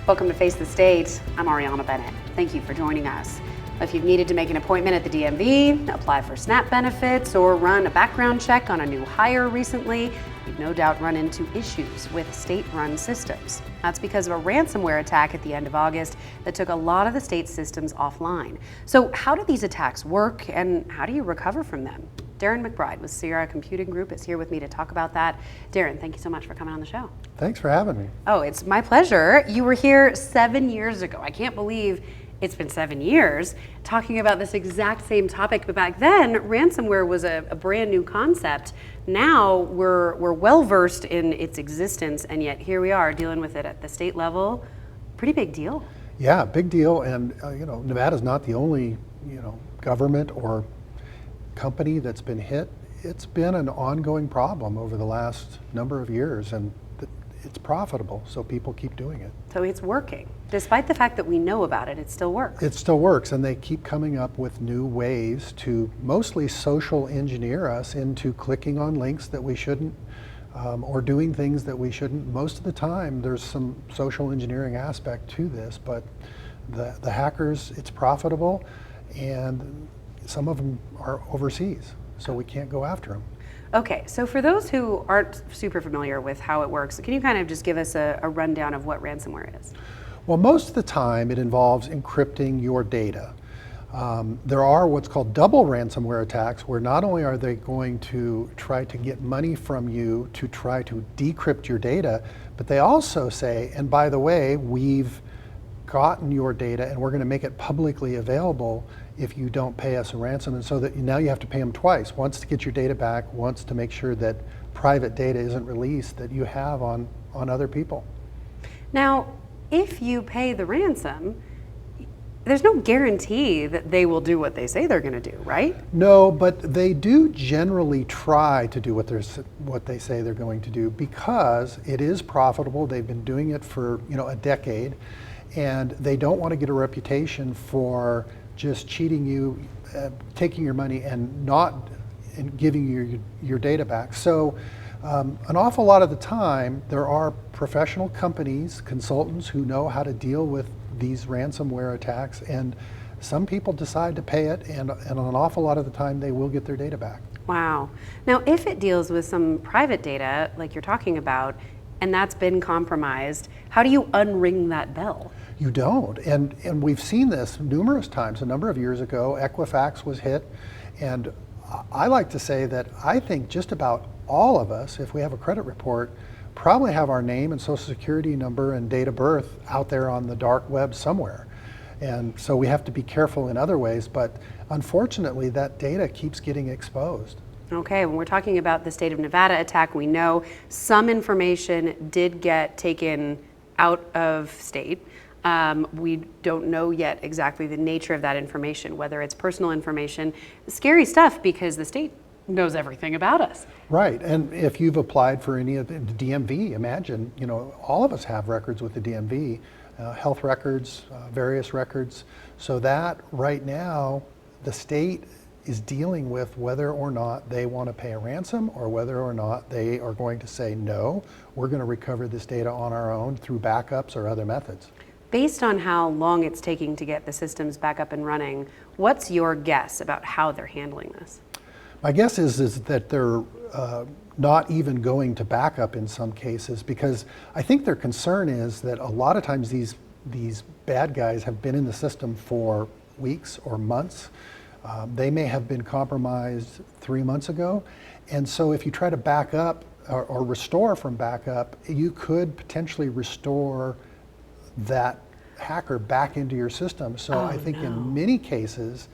Welcome to Face the State. I'm Ariana Bennett. Thank you for joining us. If you've needed to make an appointment at the DMV, apply for SNAP benefits, or run a background check on a new hire recently, you've no doubt run into issues with state-run systems. That's because of a ransomware attack at the end of August that took a lot of the state's systems offline. So how do these attacks work, and how do you recover from them? Darren McBride with Sierra Computing Group is here with me to talk about that. Darren, thank you so much for coming on the show. Thanks for having me. Oh, it's my pleasure. You were here 7 years ago. I can't believe it's been 7 years talking about this exact same topic, but back then ransomware was a brand new concept. Now we're well versed in its existence, and yet here we are dealing with it at the state level. Pretty big deal. Yeah, big deal. And Nevada's not the only government or company that's been hit. It's been an ongoing problem over the last number of years, and it's profitable, so people keep doing it. So it's working. Despite the fact that we know about it, it still works. It still works, and they keep coming up with new ways to mostly social engineer us into clicking on links that we shouldn't, or doing things that we shouldn't. Most of the time, there's some social engineering aspect to this, but the hackers, it's profitable, and some of them are overseas, so we can't go after them. Okay, so for those who aren't super familiar with how it works, can you kind of just give us a rundown of what ransomware is? Well, most of the time it involves encrypting your data. There are what's called double ransomware attacks, where not only are they going to try to get money from you to try to decrypt your data, but they also say, and by the way, we've gotten your data and we're going to make it publicly available if you don't pay us a ransom. And so that now you have to pay them twice, once to get your data back, once to make sure that private data isn't released that you have on other people. Now, if you pay the ransom, there's no guarantee that they will do what they say they're going to do, right? No, but they do generally try to do what they say they're going to do, because it is profitable. They've been doing it for a decade, and they don't want to get a reputation for just cheating you, taking your money and not giving you your data back. So an awful lot of the time, there are professional companies, consultants who know how to deal with these ransomware attacks, and some people decide to pay it, and an awful lot of the time they will get their data back. Wow. Now, if it deals with some private data, like you're talking about, and that's been compromised, how do you unring that bell? You don't, and we've seen this numerous times. A number of years ago, Equifax was hit, and I like to say that I think just about all of us, if we have a credit report, probably have our name and social security number and date of birth out there on the dark web somewhere. And so we have to be careful in other ways, but unfortunately that data keeps getting exposed. Okay, when we're talking about the state of Nevada attack, we know some information did get taken out of state. We don't know yet exactly the nature of that information, whether it's personal information. Scary stuff, because the state knows everything about us. Right, and if you've applied for any of the DMV, imagine, all of us have records with the DMV, health records, various records. So that right now, the state is dealing with whether or not they want to pay a ransom, or whether or not they are going to say, no, we're going to recover this data on our own through backups or other methods. Based on how long it's taking to get the systems back up and running, what's your guess about how they're handling this? My guess is that they're not even going to backup in some cases, because I think their concern is that a lot of times these bad guys have been in the system for weeks or months. They may have been compromised 3 months ago, and so if you try to back up or restore from backup, you could potentially restore that hacker back into your system. So I think in many cases,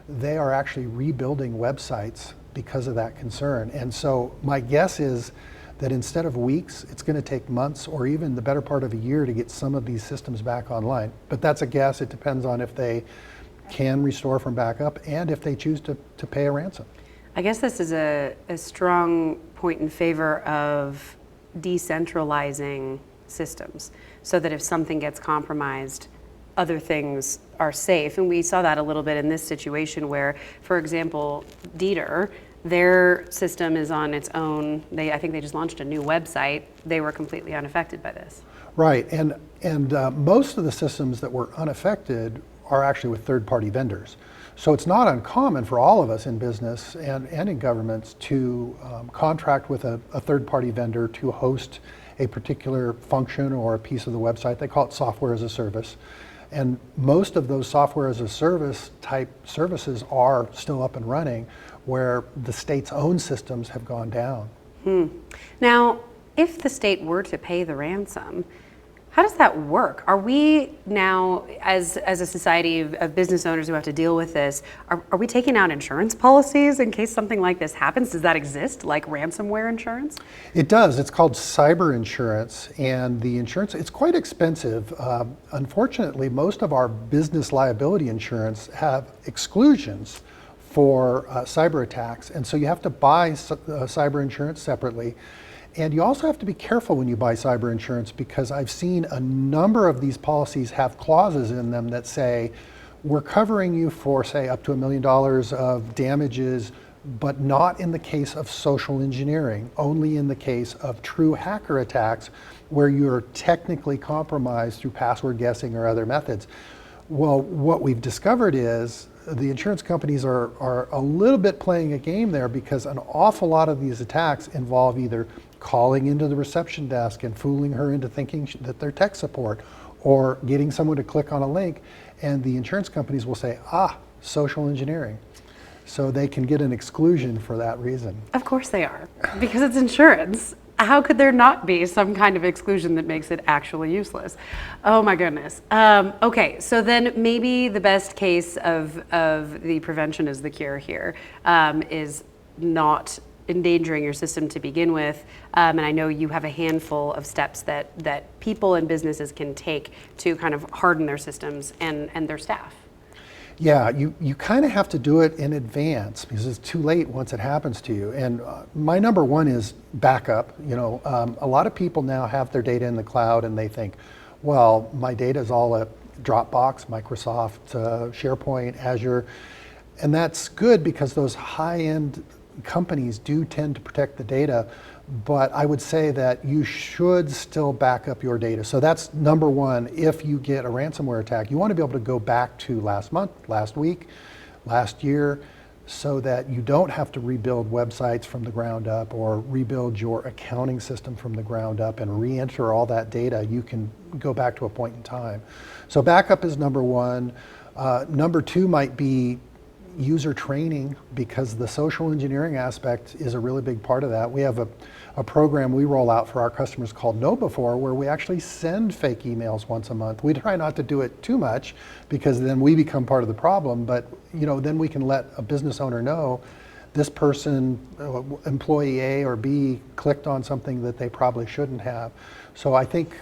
they are actually rebuilding websites because of that concern. And so my guess is that instead of weeks, it's going to take months or even the better part of a year to get some of these systems back online. But that's a guess. It depends on if they can restore from backup and if they choose to pay a ransom. I guess this is a strong point in favor of decentralizing systems, so that if something gets compromised, other things are safe. And we saw that a little bit in this situation where, for example, Dieter Their system is on its own. I think they just launched a new website. They were completely unaffected by this. Right, and most of the systems that were unaffected are actually with third-party vendors. So it's not uncommon for all of us in business and in governments to contract with a third-party vendor to host a particular function or a piece of the website. They call it software as a service. And most of those software as a service type services are still up and running, where the state's own systems have gone down. Now, if the state were to pay the ransom, how does that work? Are we now, as a society of business owners who have to deal with this, are we taking out insurance policies in case something like this happens? Does that exist, like ransomware insurance? It does. It's called cyber insurance, and the insurance, it's quite expensive. Unfortunately, most of our business liability insurance have exclusions for cyber attacks, and so you have to buy cyber insurance separately. And you also have to be careful when you buy cyber insurance, because I've seen a number of these policies have clauses in them that say, we're covering you for, say, up to $1 million of damages, but not in the case of social engineering, only in the case of true hacker attacks where you're technically compromised through password guessing or other methods. Well, what we've discovered is the insurance companies are a little bit playing a game there, because an awful lot of these attacks involve either calling into the reception desk and fooling her into thinking that they're tech support, or getting someone to click on a link, and the insurance companies will say, social engineering. So they can get an exclusion for that reason. Of course they are, because it's insurance. How could there not be some kind of exclusion that makes it actually useless? Oh my goodness. Okay, so then maybe the best case of the prevention is the cure here, is not endangering your system to begin with. And I know you have a handful of steps that people and businesses can take to kind of harden their systems and their staff. Yeah, you kind of have to do it in advance, because it's too late once it happens to you. And my number one is backup. A lot of people now have their data in the cloud, and they think, well, my data is all at Dropbox, Microsoft, SharePoint, Azure. And that's good, because those high-end companies do tend to protect the data, but I would say that you should still back up your data. So that's number one. If you get a ransomware attack, you want to be able to go back to last month, last week, last year, so that you don't have to rebuild websites from the ground up or rebuild your accounting system from the ground up and re-enter all that data. You can go back to a point in time. So backup is number one. Number two might be user training, because the social engineering aspect is a really big part of that. We have a program we roll out for our customers called KnowBe4, where we actually send fake emails once a month. We try not to do it too much, because then we become part of the problem, but then we can let a business owner know this person, employee A or B, clicked on something that they probably shouldn't have. So I think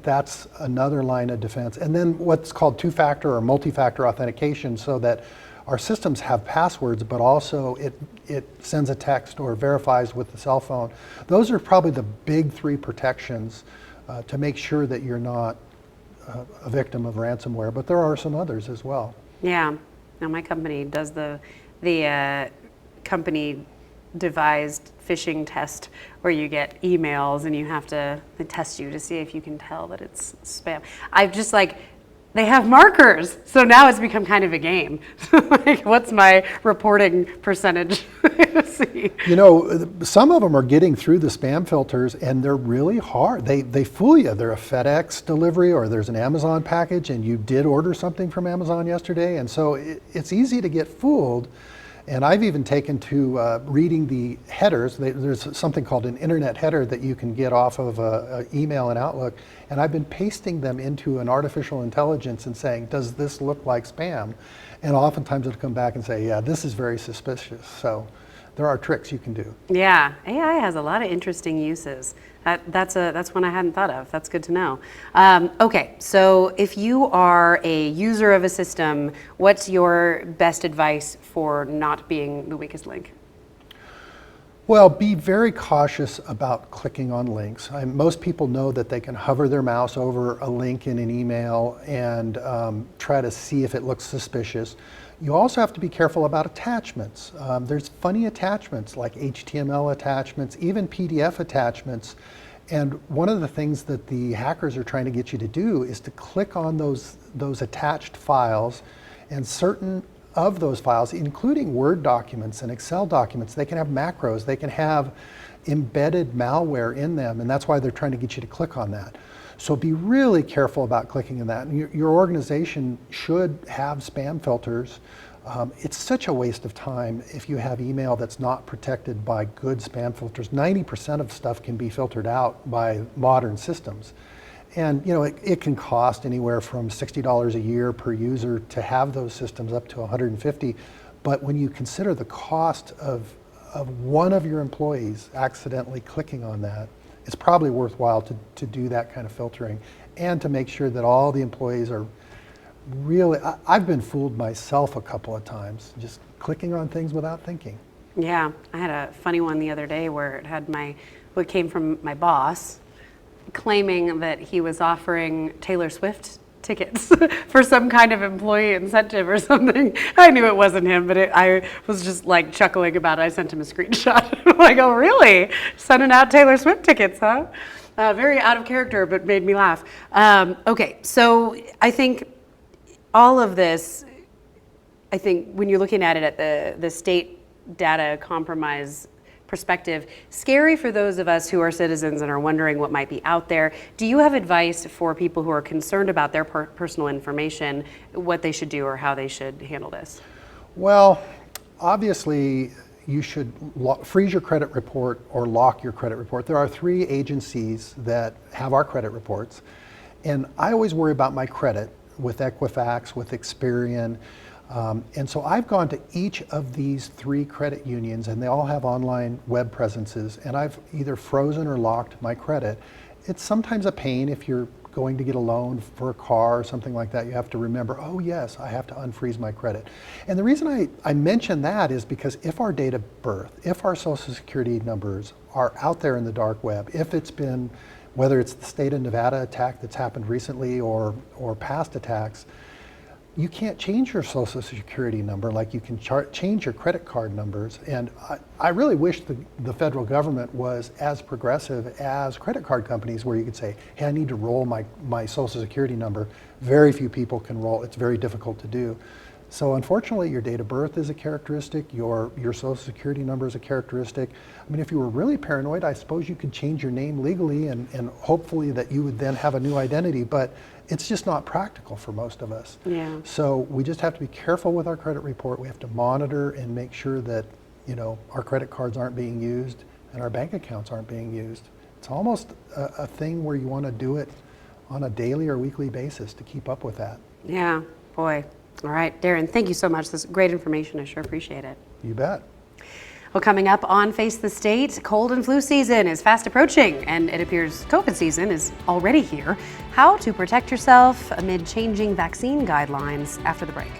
that's another line of defense. And then what's called two-factor or multi-factor authentication, so that our systems have passwords, but also it sends a text or verifies with the cell phone. Those are probably the big three protections to make sure that you're not a victim of ransomware, but there are some others as well. Yeah, now my company does the company devised phishing test, where you get emails and they test you to see if you can tell that it's spam. I've just they have markers, so now it's become kind of a game. What's my reporting percentage? See. Some of them are getting through the spam filters, and they're really hard. They fool you. They're a FedEx delivery, or there's an Amazon package, and you did order something from Amazon yesterday, and so it's easy to get fooled. And I've even taken to reading the headers. There's something called an internet header that you can get off of an email in Outlook. And I've been pasting them into an artificial intelligence and saying, does this look like spam? And oftentimes it'll come back and say, yeah, this is very suspicious. So there are tricks you can do. Yeah, AI has a lot of interesting uses. That's one I hadn't thought of. That's good to know. Okay, so if you are a user of a system, what's your best advice for not being the weakest link? Well, be very cautious about clicking on links. Most people know that they can hover their mouse over a link in an email and try to see if it looks suspicious. You also have to be careful about attachments. There's funny attachments like HTML attachments, even PDF attachments. And one of the things that the hackers are trying to get you to do is to click on those attached files, and certain of those files, including Word documents and Excel documents, they can have macros, they can have embedded malware in them, and that's why they're trying to get you to click on that. So be really careful about clicking on that. And your organization should have spam filters. It's such a waste of time if you have email that's not protected by good spam filters. 90% of stuff can be filtered out by modern systems. And it can cost anywhere from $60 a year per user to have those systems, up to $150. But when you consider the cost of one of your employees accidentally clicking on that, it's probably worthwhile to do that kind of filtering, and to make sure that all the employees are really, I've been fooled myself a couple of times, just clicking on things without thinking. Yeah, I had a funny one the other day where it had what came from my boss, claiming that he was offering Taylor Swift tickets for some kind of employee incentive or something. I knew it wasn't him, but I was just like chuckling about it. I sent him a screenshot. I'm like, oh really? Sending out Taylor Swift tickets, huh? Very out of character, but made me laugh. Okay, so I think all of this, I think when you're looking at it at the state data compromise perspective, scary for those of us who are citizens and are wondering what might be out there. Do you have advice for people who are concerned about their personal information, what they should do or how they should handle this? Well, obviously you should freeze your credit report or lock your credit report. There are 3 agencies that have our credit reports, and I always worry about my credit with Equifax, with Experian. And so I've gone to each of these 3 credit unions, and they all have online web presences, and I've either frozen or locked my credit. It's sometimes a pain if you're going to get a loan for a car or something like that. You have to remember, oh yes, I have to unfreeze my credit. And the reason I mention that is because if our date of birth, if our social security numbers are out there in the dark web, if it's been, whether it's the state of Nevada attack that's happened recently or past attacks, you can't change your social security number like you can change your credit card numbers. And I really wish the federal government was as progressive as credit card companies, where you could say, hey, I need to roll my social security number. Very few people can roll. It's very difficult to do. So unfortunately, your date of birth is a characteristic, your social security number is a characteristic. I mean, if you were really paranoid, I suppose you could change your name legally and hopefully that you would then have a new identity, but it's just not practical for most of us. Yeah. So we just have to be careful with our credit report. We have to monitor and make sure that, our credit cards aren't being used and our bank accounts aren't being used. It's almost a thing where you want to do it on a daily or weekly basis to keep up with that. Yeah, boy. All right, Darren, thank you so much. This is great information. I sure appreciate it. You bet. Well, coming up on Face the State, cold and flu season is fast approaching, and it appears COVID season is already here. How to protect yourself amid changing vaccine guidelines after the break.